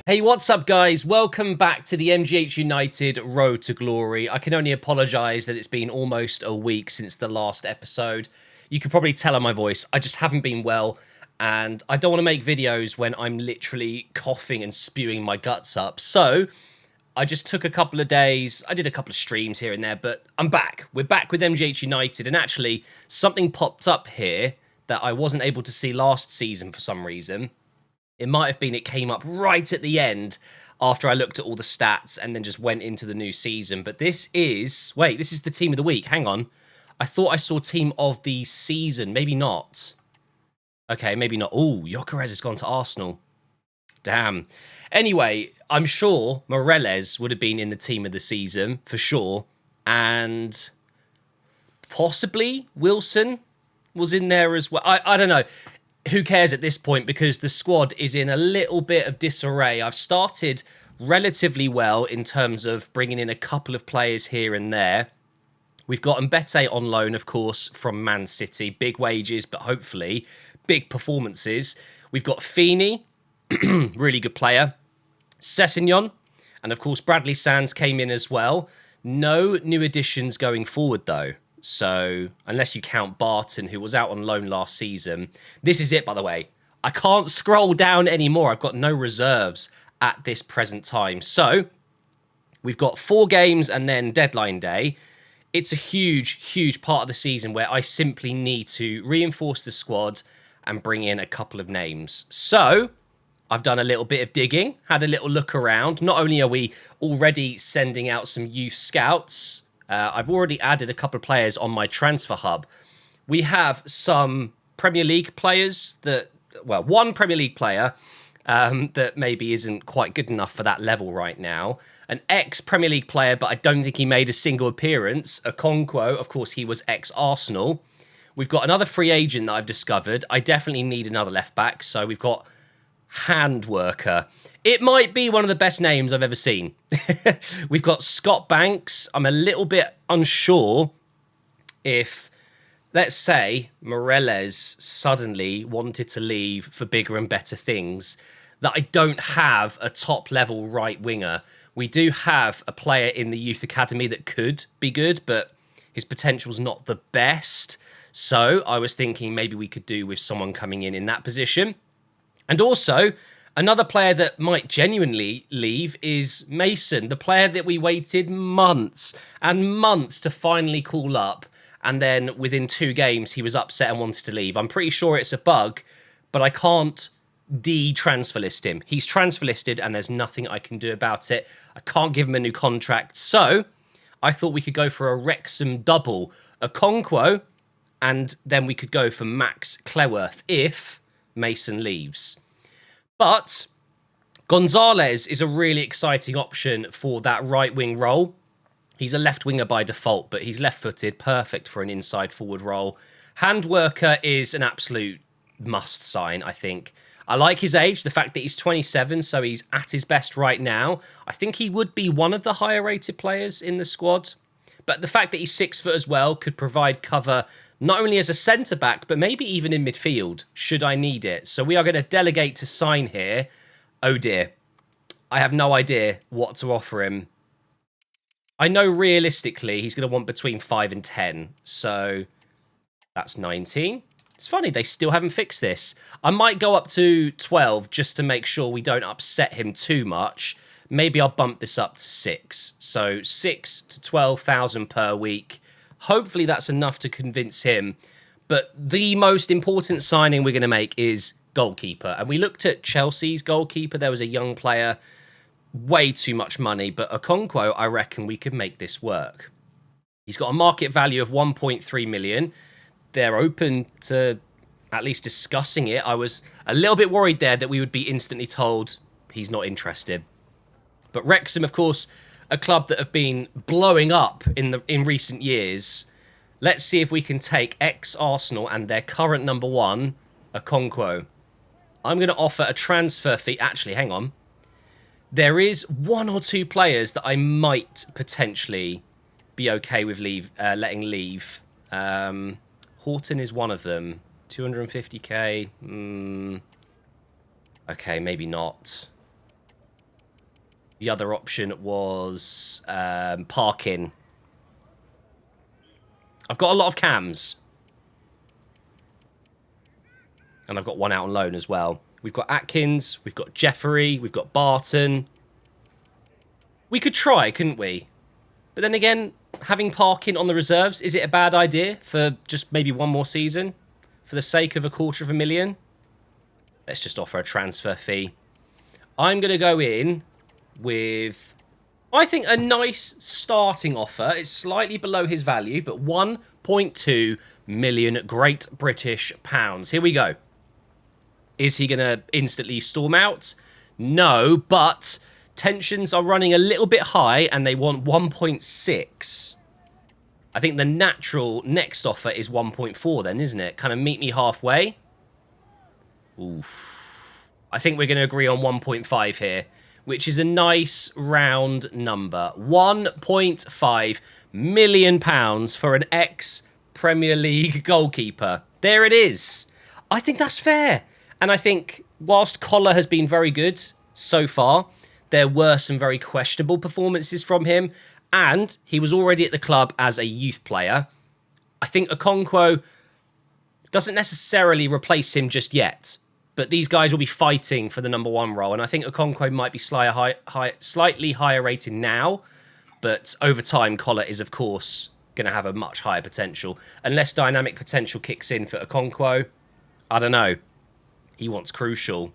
Hey, what's up, guys? Welcome back to the MGH United Road to Glory. I can only apologise that it's been almost a week since the last episode. You could probably tell on my voice, I just haven't been well, and I don't want to make videos when I'm literally coughing and spewing my guts up. So I just took a couple of days. I did a couple of streams here and there, but I'm back. We're back with MGH United, and actually something popped up here that I wasn't able to see last season for some reason. It might have been it came up right at the end after I looked at all the stats and then just went into the new season. But this is... Wait, this is the team of the week. Hang on. I thought I saw team of the season. Maybe not. Okay, maybe not. Oh, Gyökeres has gone to Arsenal. Damn. Anyway, I'm sure Moreles would have been in the team of the season, for sure. And possibly Wilson was in there as well. I don't know. Who cares at this point, because the squad is in a little bit of disarray. I've started relatively well in terms of bringing in a couple of players here and there. We've got Mbete on loan, of course, from Man City. Big wages, but hopefully big performances. We've got Feeney, really good player. Sessegnon, and of course Bradley Sands came in as well. No new additions going forward, though. So, unless you count Barton, who was out on loan last season. This is it, by the way. I can't scroll down anymore. I've got no reserves at this present time. So, we've got 4 games and then deadline day. It's a huge, huge part of the season where I simply need to reinforce the squad and bring in a couple of names. So, I've done a little bit of digging, had a little look around. Not only are we already sending out some youth scouts... I've already added a couple of players on my transfer hub. We have some Premier League players that, well, one Premier League player that maybe isn't quite good enough for that level right now. An ex-Premier League player, but I don't think he made a single appearance. Okonkwo, of course, he was ex-Arsenal. We've got another free agent that I've discovered. I definitely need another left-back, so we've got Handwerker. It might be one of the best names I've ever seen. We've got Scott Banks. I'm a little bit unsure if, let's say, Moreles suddenly wanted to leave for bigger and better things, that I don't have a top-level right winger. We do have a player in the youth academy that could be good, but his potential's not the best. So I was thinking maybe we could do with someone coming in that position. And also, another player that might genuinely leave is Mason, the player that we waited months and months to finally call up. And then within 2 games, he was upset and wanted to leave. I'm pretty sure it's a bug, but I can't de-transfer list him. He's transfer listed and there's nothing I can do about it. I can't give him a new contract. So I thought we could go for a Wrexham double, Okonkwo, and then we could go for Max Cleworth if Mason leaves. But Gonzalez is a really exciting option for that right wing role. He's a left winger by default, but he's left-footed, perfect for an inside forward role. Handwerker is an absolute must sign, I think. I like his age, the fact that he's 27, so he's at his best right now. I think he would be one of the higher rated players in the squad. But the fact that he's 6 foot as well could provide cover not only as a centre-back, but maybe even in midfield, should I need it. So we are going to delegate to sign here. Oh dear. I have no idea what to offer him. I know realistically he's going to want between 5 and 10. So that's 19. It's funny, they still haven't fixed this. I might go up to 12 just to make sure we don't upset him too much. Maybe I'll bump this up to 6. So 6 to 12,000 per week. Hopefully that's enough to convince him. But the most important signing we're going to make is goalkeeper. And we looked at Chelsea's goalkeeper. There was a young player, way too much money. But Okonkwo, I reckon we could make this work. He's got a market value of 1.3 million. They're open to at least discussing it. I was a little bit worried there that we would be instantly told he's not interested. But Wrexham, of course, a club that have been blowing up in recent years. Let's see if we can take ex-Arsenal and their current number 1, Okonkwo. I'm going to offer a transfer fee. Actually, hang on. There is 1 or 2 players that I might potentially be okay with letting leave. Horton is one of them. 250k. Okay, maybe not. The other option was Parkin. I've got a lot of cams. And I've got one out on loan as well. We've got Atkins, we've got Jeffrey, we've got Barton. We could try, couldn't we? But then again, having Parkin on the reserves, is it a bad idea for just maybe one more season? For the sake of $250,000? Let's just offer a transfer fee. I'm going to go in with, I think, a nice starting offer. It's slightly below his value, but 1.2 million Great British pounds. Here we go. Is he going to instantly storm out? No, but tensions are running a little bit high and they want 1.6. I think the natural next offer is 1.4 then, isn't it? Kind of meet me halfway. Oof. I think we're going to agree on 1.5 here, which is a nice round number. 1.5 million pounds for an ex-Premier League goalkeeper. There it is. I think that's fair. And I think whilst Collar has been very good so far, there were some very questionable performances from him. And he was already at the club as a youth player. I think Okonkwo doesn't necessarily replace him just yet. But these guys will be fighting for the #1 role. And I think Okonkwo might be slightly higher rated now. But over time, Collar is, of course, going to have a much higher potential. Unless dynamic potential kicks in for Okonkwo. I don't know. He wants crucial.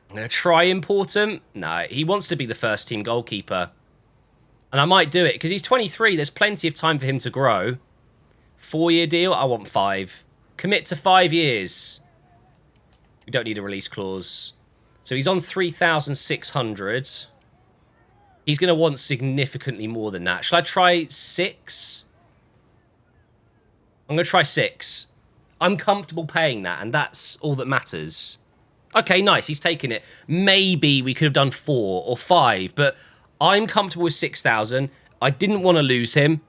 I'm going to try import him. No, he wants to be the first team goalkeeper. And I might do it because he's 23. There's plenty of time for him to grow. 4-year deal. I want 5. Commit to 5 years. We don't need a release clause. So he's on 3,600. He's going to want significantly more than that. Shall I try 6? I'm going to try 6. I'm comfortable paying that, and that's all that matters. Okay, nice. He's taken it. Maybe we could have done 4 or 5, but I'm comfortable with 6,000. I didn't want to lose him.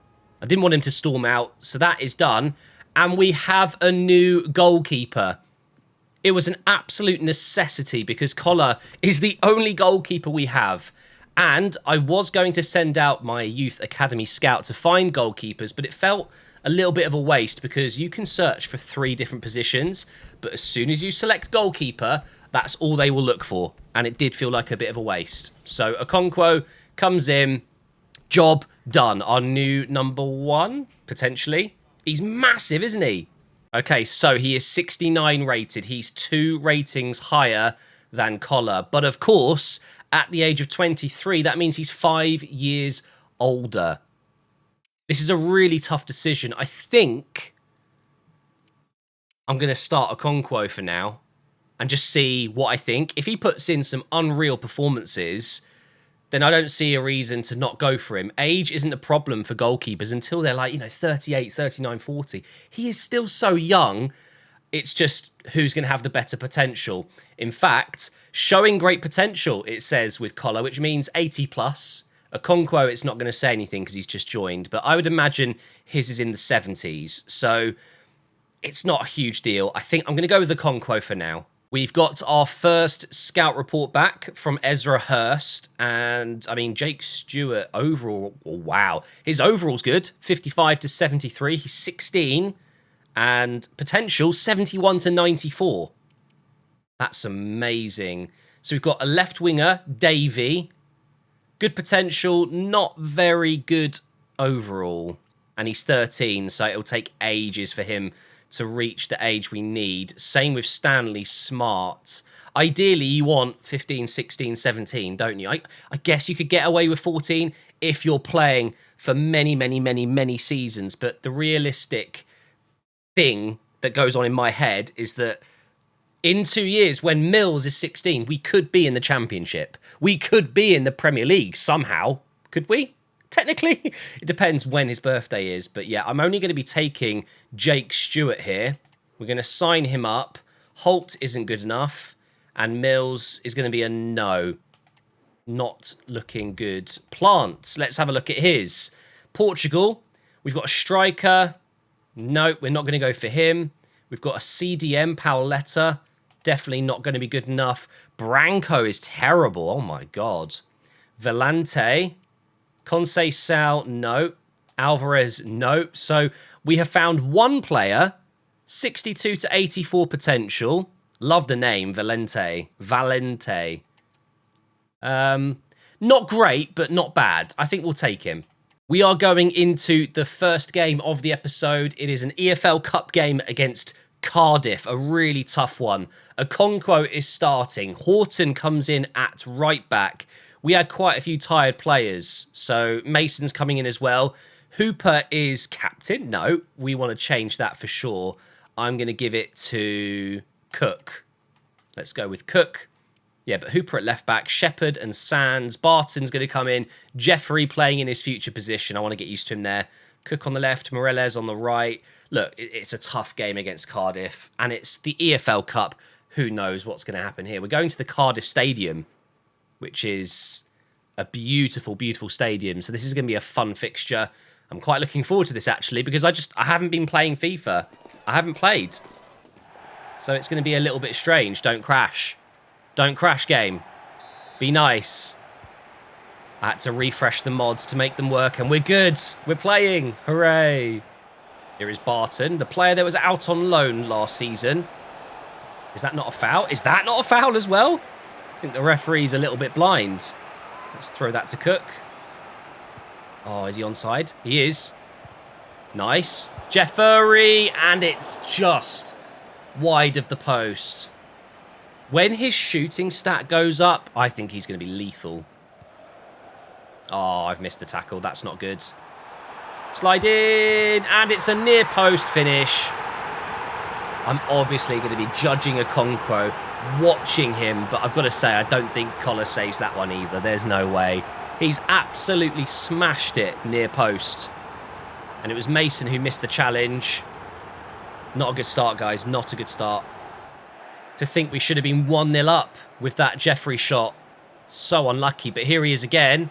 I didn't want him to storm out, so that is done. And we have a new goalkeeper. It was an absolute necessity because Collar is the only goalkeeper we have. And I was going to send out my youth academy scout to find goalkeepers, but it felt a little bit of a waste because you can search for 3 different positions, but as soon as you select goalkeeper, that's all they will look for. And it did feel like a bit of a waste. So Okonkwo comes in, job done. Our new #1, potentially. He's massive, isn't he? Okay, so he is 69 rated. He's 2 ratings higher than Collar. But of course, at the age of 23, that means he's 5 years older. This is a really tough decision. I think I'm going to start Okonkwo for now and just see what I think. If he puts in some unreal performances, then I don't see a reason to not go for him. Age isn't a problem for goalkeepers until they're like, 38, 39, 40. He is still so young. It's just who's going to have the better potential. In fact, showing great potential, it says with Collar, which means 80 plus. Okonkwo, it's not going to say anything because he's just joined, but I would imagine his is in the 70s. So it's not a huge deal. I think I'm going to go with Okonkwo for now. We've got our first scout report back from Ezra Hurst. And, I mean, Jake Stewart overall, wow. His overall's good, 55 to 73. He's 16. And potential, 71 to 94. That's amazing. So we've got a left winger, Davey. Good potential, not very good overall. And he's 13, so it'll take ages for him to reach the age we need. Same with Stanley Smart. Ideally, you want 15, 16, 17, don't you? I guess you could get away with 14 if you're playing for many seasons. But the realistic thing that goes on in my head is that in 2 years, when Mills is 16, we could be in the Championship. We could be in the Premier League somehow. Could we? Technically, it depends when his birthday is. But yeah, I'm only going to be taking Jake Stewart here. We're going to sign him up. Holt isn't good enough. And Mills is going to be a no. Not looking good. Plants, let's have a look at his. Portugal, we've got a striker. No, we're not going to go for him. We've got a CDM, Paoletta. Definitely not going to be good enough. Branco is terrible. Oh, my God. Velante. Conceição, no. Alvarez, no. So we have found one player, 62 to 84 potential. Love the name, Valente. Not great, but not bad. I think we'll take him. We are going into the first game of the episode. It is an EFL Cup game against Cardiff, a really tough one. Okonkwo is starting. Horton comes in at right back. We had quite a few tired players, so Mason's coming in as well. Hooper is captain. No, we want to change that for sure. I'm going to give it to Cook. Let's go with Cook. Yeah, but Hooper at left back, Shepherd and Sands. Barton's going to come in. Jeffrey playing in his future position. I want to get used to him there. Cook on the left, Moreles on the right. Look, it's a tough game against Cardiff, and it's the EFL Cup. Who knows what's going to happen here? We're going to the Cardiff Stadium, which is a beautiful, beautiful stadium. So this is going to be a fun fixture. I'm quite looking forward to this, actually, because I haven't been playing FIFA. I haven't played. So it's going to be a little bit strange. Don't crash. Don't crash, game. Be nice. I had to refresh the mods to make them work, and we're good. We're playing. Hooray. Here is Barton, the player that was out on loan last season. Is that not a foul? Is that not a foul as well? I think the referee's a little bit blind. Let's throw that to Cook. Oh, is he onside? He is. Nice. Jeffrey, and it's just wide of the post. When his shooting stat goes up, I think he's going to be lethal. Oh, I've missed the tackle. That's not good. Slide in, and it's a near post finish. I'm obviously going to be judging Okonkwo, watching him, but I've got to say, I don't think Collar saves that one either. There's no way. He's absolutely smashed it near post. And it was Mason who missed the challenge. Not a good start, guys. Not a good start. To think we should have been 1-0 up with that Jeffrey shot. So unlucky, but here he is again.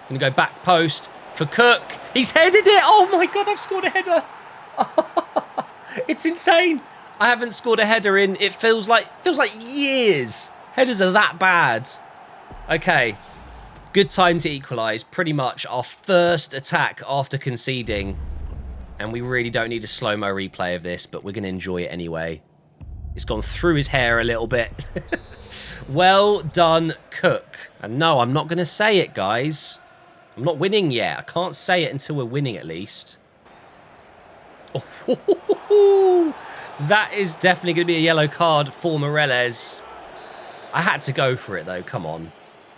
Going to go back post for Cook. He's headed it. Oh my God, I've scored a header. It's insane. I haven't scored a header in, it feels like years. Headers are that bad. Okay. Good time to equalise. Pretty much our first attack after conceding. And we really don't need a slow-mo replay of this, but we're going to enjoy it anyway. It's gone through his hair a little bit. Well done, Cook. And no, I'm not going to say it, guys. I'm not winning yet. I can't say it until we're winning, at least. Oh, that is definitely going to be a yellow card for Moreles. I had to go for it, though. Come on.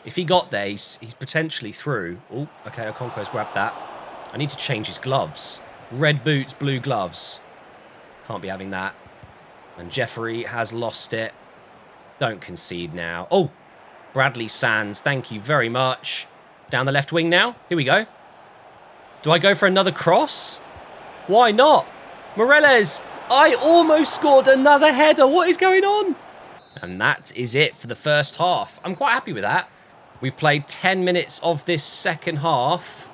If he got there, he's potentially through. Oh, okay, Okonkwo's grabbed that. I need to change his gloves. Red boots, blue gloves. Can't be having that. And Jeffrey has lost it. Don't concede now. Oh, Bradley Sands, thank you very much. Down the left wing now. Here we go. Do I go for another cross? Why not? Moreles, I almost scored another header. What is going on? And that is it for the first half. I'm quite happy with that. We've played 10 minutes of this second half.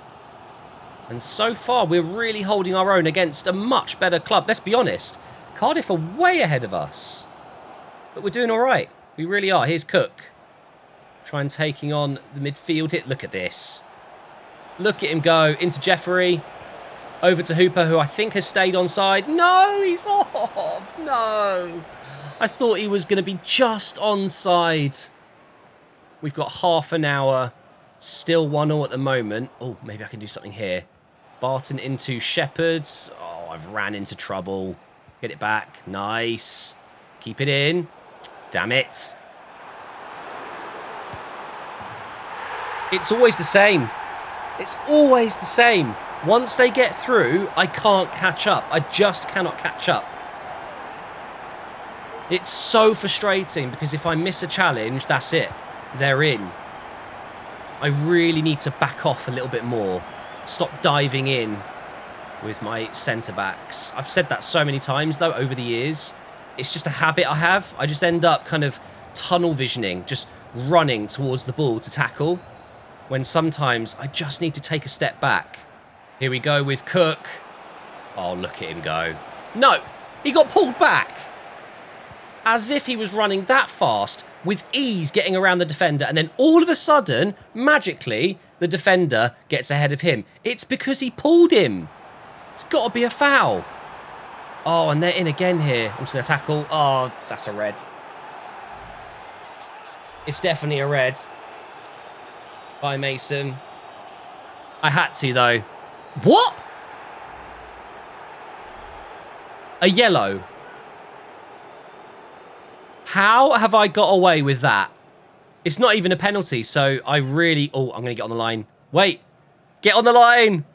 And so far, we're really holding our own against a much better club. Let's be honest. Cardiff are way ahead of us. But we're doing all right. We really are. Here's Cook. Try and taking on the midfield hit. Look at this. Look at him go into Jeffrey. Over to Hooper, who I think has stayed onside. No, he's off. No. I thought he was going to be just onside. We've got half an hour. Still 1-0 at the moment. Oh, maybe I can do something here. Barton into Shepherd. Oh, I've ran into trouble. Get it back. Nice. Keep it in. Damn it. It's always the same. It's always the same. Once they get through, I can't catch up. I just cannot catch up. It's so frustrating because if I miss a challenge, that's it. They're in. I really need to back off a little bit more. Stop diving in with my centre-backs. I've said that so many times, though, over the years. It's just a habit I have. I just end up kind of tunnel visioning, just running towards the ball to tackle, when sometimes I just need to take a step back. Here we go with Cook. Oh, look at him go. No, he got pulled back. As if he was running that fast, with ease getting around the defender, and then all of a sudden, magically, the defender gets ahead of him. It's because he pulled him. It's got to be a foul. Oh, and they're in again here. I'm just going to tackle. Oh, that's a red. It's definitely a red. By Mason. I had to, though. What? A yellow. How have I got away with that? It's not even a penalty, so I really... Oh, I'm going to get on the line. Wait. Get on the line.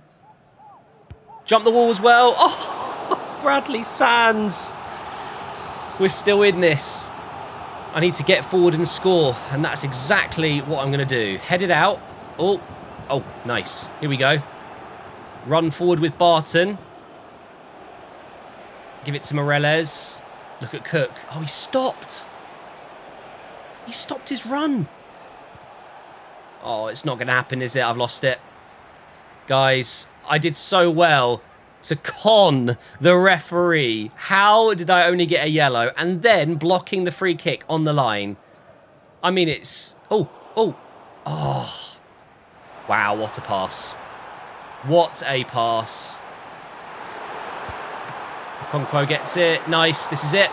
Jump the wall as well. Oh, Bradley Sands. We're still in this. I need to get forward and score, and that's exactly what I'm going to do. Head it out. Oh, nice. Here we go. Run forward with Barton. Give it to Moreles. Look at Cook. Oh, he stopped. He stopped his run. Oh, it's not going to happen, is it? I've lost it. Guys, I did so well to con the referee. How did I only get a yellow? And then blocking the free kick on the line. I mean, it's... Oh. Wow, what a pass. What a pass. Okonkwo gets it. Nice. This is it.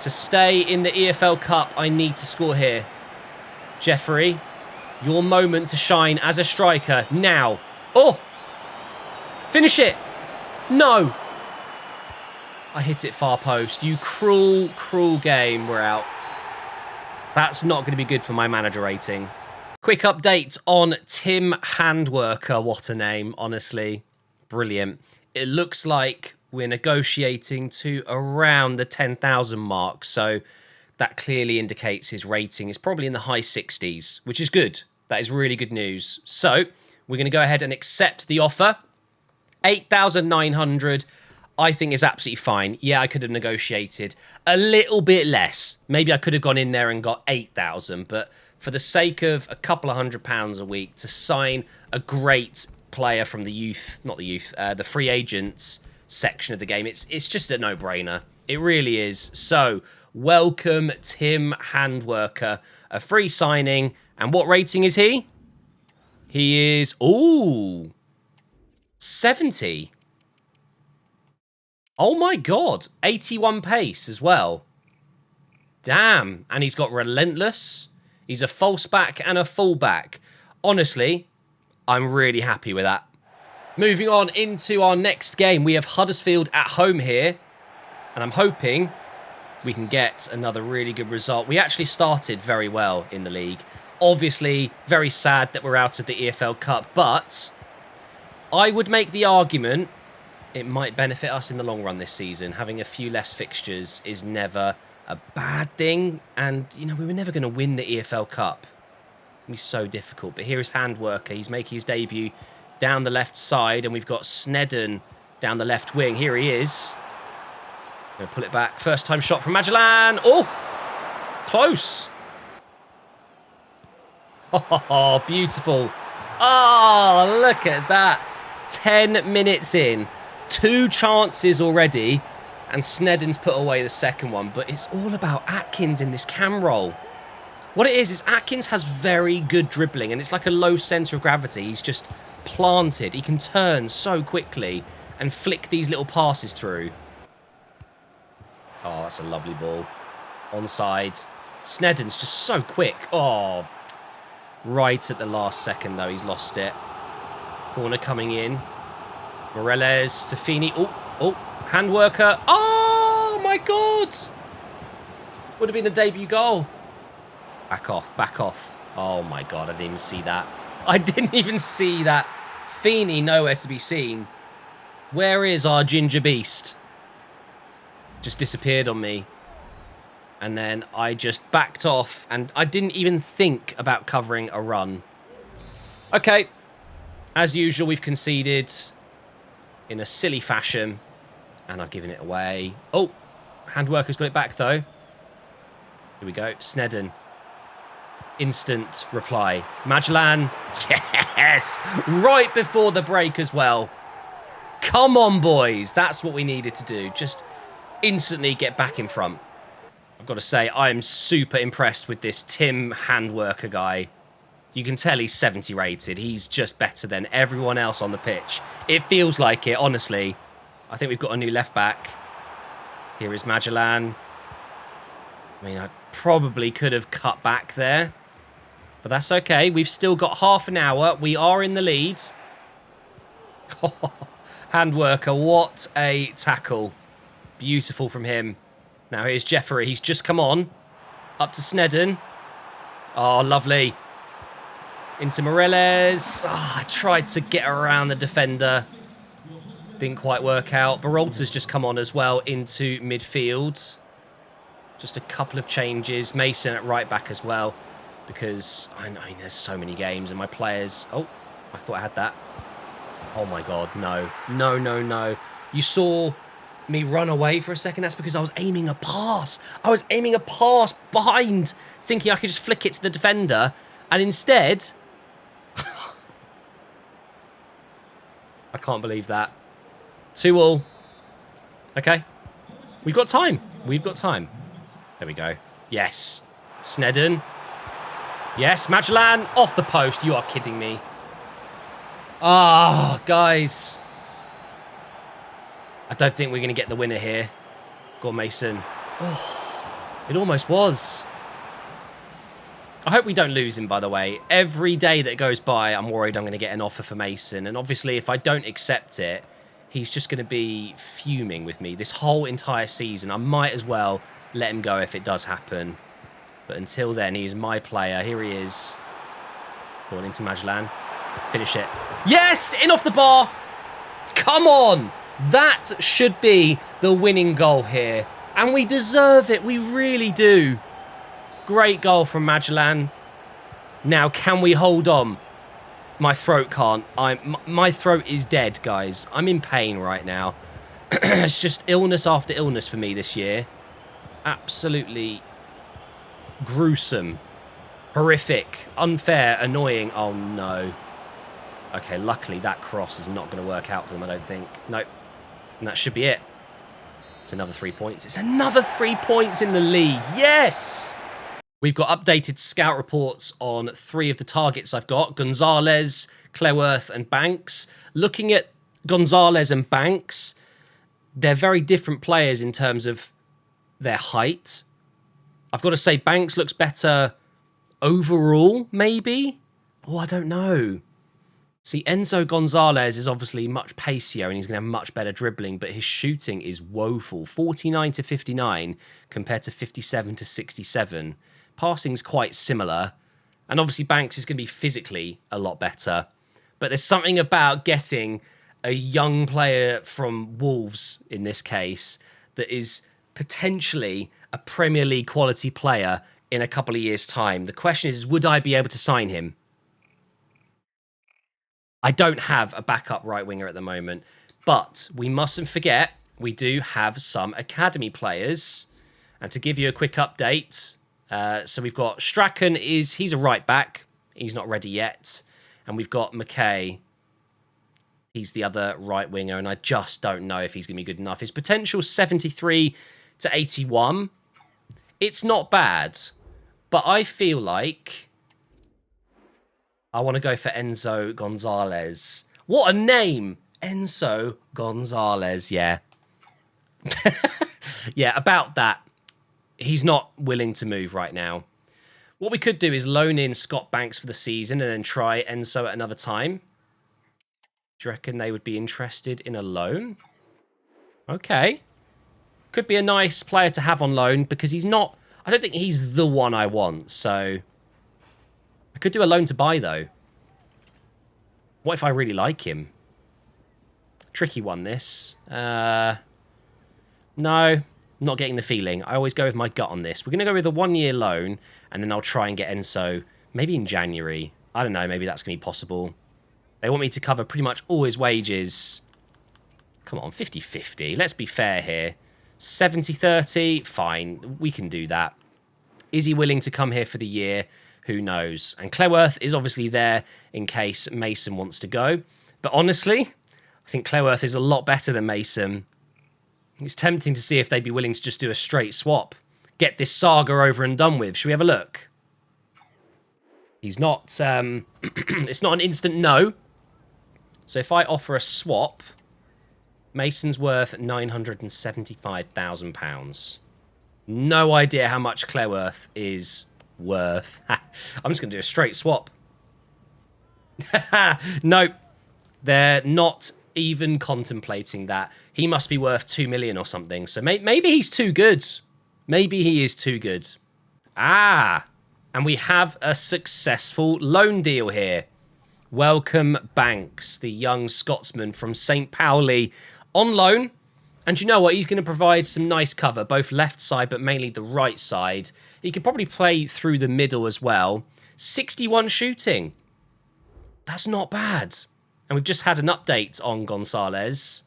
To stay in the EFL Cup, I need to score here. Jeffrey, your moment to shine as a striker now. Oh! Finish it! No! I hit it far post. You cruel, cruel game. We're out. That's not going to be good for my manager rating. Quick update on Tim Handwerker. What a name, honestly. Brilliant. It looks like we're negotiating to around the 10,000 mark. So that clearly indicates his rating is probably in the high 60s, which is good. That is really good news. So we're going to go ahead and accept the offer. 8,900, I think, is absolutely fine. Yeah, I could have negotiated a little bit less. Maybe I could have gone in there and got 8,000. But for the sake of a couple of £100 a week to sign a great player from the youth, not the youth, the free agents section of the game, it's just a no-brainer. It really is. So, welcome Tim Handwerker, a free signing. And what rating is he? He is, 70. Oh my God, 81 pace as well. Damn, and he's got relentless. He's a false back and a full back. Honestly, I'm really happy with that. Moving on into our next game, we have Huddersfield at home here. And I'm hoping we can get another really good result. We actually started very well in the league. Obviously, very sad that we're out of the EFL Cup. But I would make the argument it might benefit us in the long run this season. Having a few less fixtures is never a bad thing. And, you know, we were never going to win the EFL Cup. It'd be so difficult. But here is Handwerker. He's making his debut down the left side, and we've got Sneddon down the left wing. Here he is. Going to pull it back. First time shot from Magellan. Oh, close. Oh, beautiful. Oh, look at that. 10 minutes in. 2 chances already, and Sneddon's put away the second one. But it's all about Atkins in this cam roll. What it is Atkins has very good dribbling, and it's like a low centre of gravity. He's just planted. He can turn so quickly and flick these little passes through. Oh, that's a lovely ball. Onside. Sneddon's just so quick. Oh, right at the last second, though. He's lost it. Corner coming in. Moreles to Feeney. Oh, Handwerker. Oh, my God. Would have been a debut goal. Back off, back off. Oh, my God, I didn't even see that. I didn't even see that. Feeney nowhere to be seen. Where is our ginger beast? Just disappeared on me. And then I just backed off, and I didn't even think about covering a run. Okay. As usual, we've conceded in a silly fashion, and I've given it away. Oh, Handwerker's got it back, though. Here we go. Sneddon. Instant reply. Magellan. Yes! Right before the break as well. Come on, boys. That's what we needed to do. Just instantly get back in front. I've got to say, I am super impressed with this Tim Handwerker guy. You can tell he's 70 rated. He's just better than everyone else on the pitch. It feels like it, honestly. I think we've got a new left back. Here is Magellan. I mean, I probably could have cut back there. But that's okay. We've still got half an hour. We are in the lead. Handwerker, what a tackle. Beautiful from him. Now here's Jeffrey. He's just come on. Up to Snedden. Oh, lovely. Into Moreles. Oh, I tried to get around the defender. Didn't quite work out. Berhalter's just come on as well into midfield. Just a couple of changes. Mason at right back as well. Because, I mean, there's so many games and my players... Oh, I thought I had that. Oh my God, no. No, no, no. You saw me run away for a second. That's because I was aiming a pass. I was aiming a pass behind, thinking I could just flick it to the defender. And instead... I can't believe that. 2-2. Okay. We've got time. We've got time. There we go. Yes. Snedden. Yes, Magellan. Off the post. You are kidding me. Ah, guys. I don't think we're going to get the winner here. Go on, Mason. Oh, it almost was. I hope we don't lose him, by the way. Every day that goes by, I'm worried I'm going to get an offer for Mason. And obviously, if I don't accept it, he's just going to be fuming with me this whole entire season. I might as well let him go if it does happen. But until then, he's my player. Here he is. Going into Magellan. Finish it. Yes! In off the bar! Come on! That should be the winning goal here. And we deserve it. We really do. Great goal from Magellan. Now, can we hold on? My throat can't. My throat is dead, guys. I'm in pain right now. It's just illness after illness for me this year. Absolutely gruesome. Horrific. Unfair. Annoying. Oh, no. Okay, luckily that cross is not going to work out for them, I don't think. Nope. And that should be it. It's another 3 points. It's another 3 points in the league. Yes! We've got updated scout reports on 3 of the targets I've got. Gonzalez, Cleworth and Banks. Looking at Gonzalez and Banks, they're very different players in terms of their height. I've got to say Banks looks better overall, maybe? Oh, I don't know. See, Enzo Gonzalez is obviously much pacier and he's going to have much better dribbling, but his shooting is woeful. 49 to 59 compared to 57 to 67. Passing's quite similar. And obviously Banks is going to be physically a lot better. But there's something about getting a young player from Wolves, in this case, that is potentially a Premier League quality player in a couple of years' time. The question is, would I be able to sign him? I don't have a backup right winger at the moment, but we mustn't forget we do have some academy players. And to give you a quick update, so we've got Strachan, he's a right back. He's not ready yet. And we've got McKay. He's the other right winger, and I just don't know if he's going to be good enough. His potential 73 to 81. It's not bad, but I feel like I want to go for Enzo Gonzalez. What a name! Enzo Gonzalez, yeah. Yeah, about that. He's not willing to move right now. What we could do is loan in Scott Banks for the season and then try Enzo at another time. Do you reckon they would be interested in a loan? Okay. Could be a nice player to have on loan because he's not... I don't think he's the one I want, so... I could do a loan to buy, though. What if I really like him? Tricky one, this. No, not getting the feeling. I always go with my gut on this. We're going to go with a 1-year loan, and then I'll try and get Enzo maybe in January. I don't know, maybe that's going to be possible. They want me to cover pretty much all his wages. Come on, 50-50. Let's be fair here. 70-30, fine. We can do that. Is he willing to come here for the year? Who knows? And Cleworth is obviously there in case Mason wants to go. But honestly, I I think Cleworth is a lot better than Mason. It's tempting to see if they'd be willing to just do a straight swap. Get this saga over and done with. Should we have a look? He's not... it's not an instant no. So if I offer a swap, Mason's worth £975,000. No idea how much Cleworth is worth. I'm just going to do a straight swap. Nope. They're not even contemplating that. He must be worth 2 million or something. So maybe he's too good. Maybe he is too good. Ah, and we have a successful loan deal here. Welcome Banks, the young Scotsman from St. Pauli, on loan. And you know what? He's going to provide some nice cover, both left side, but mainly the right side. He could probably play through the middle as well. 61 shooting. That's not bad. And we've just had an update on Gonzalez.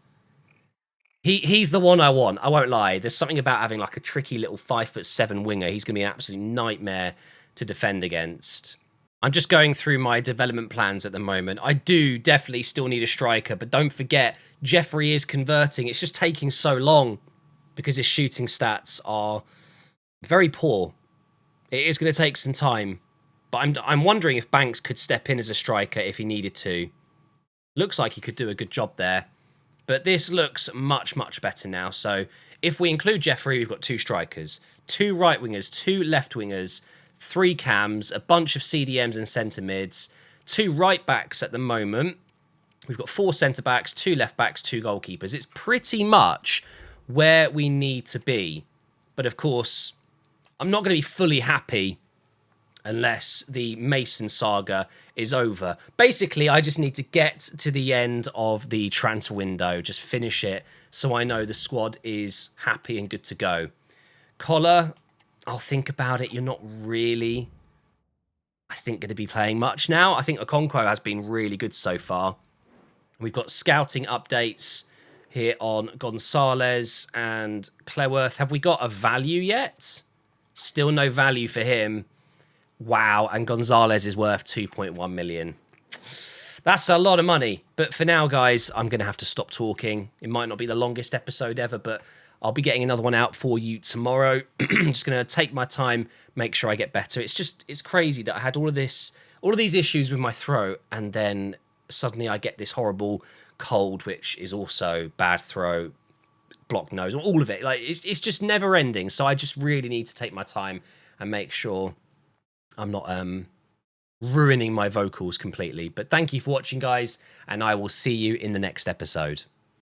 He's the one I want. I won't lie. There's something about having like a tricky little 5'7" winger. He's going to be an absolute nightmare to defend against. I'm just going through my development plans at the moment. I do definitely still need a striker, but don't forget, Jeffrey is converting. It's just taking so long because his shooting stats are very poor. It is going to take some time, but I'm wondering if Banks could step in as a striker if he needed to. Looks like he could do a good job there. But this looks much, much better now. So if we include Jeffrey, we've got 2 strikers, 2 right wingers, 2 left wingers, 3 cams, a bunch of CDMs and centre mids, 2 right backs at the moment. We've got 4 centre backs, 2 left backs, 2 goalkeepers. It's pretty much where we need to be. But of course, I'm not going to be fully happy unless the Mason saga is over. Basically, I just need to get to the end of the transfer window, just finish it, so I know the squad is happy and good to go. Collar, I'll think about it. You're not really, I think, going to be playing much now. I think Okonkwo has been really good so far. We've got scouting updates here on Gonzalez and Cleworth. Have we got a value yet? Still no value for him. Wow, and Gonzalez is worth 2.1 million. That's a lot of money. But for now, guys, I'm going to have to stop talking. It might not be the longest episode ever, but I'll be getting another one out for you tomorrow. I'm just going to take my time, make sure I get better. It's crazy that I had all of these issues with my throat, and then suddenly I get this horrible cold, which is also bad throat, blocked nose, all of it. Like it's just never ending. So I just really need to take my time and make sure I'm not ruining my vocals completely. But thank you for watching, guys, and I will see you in the next episode.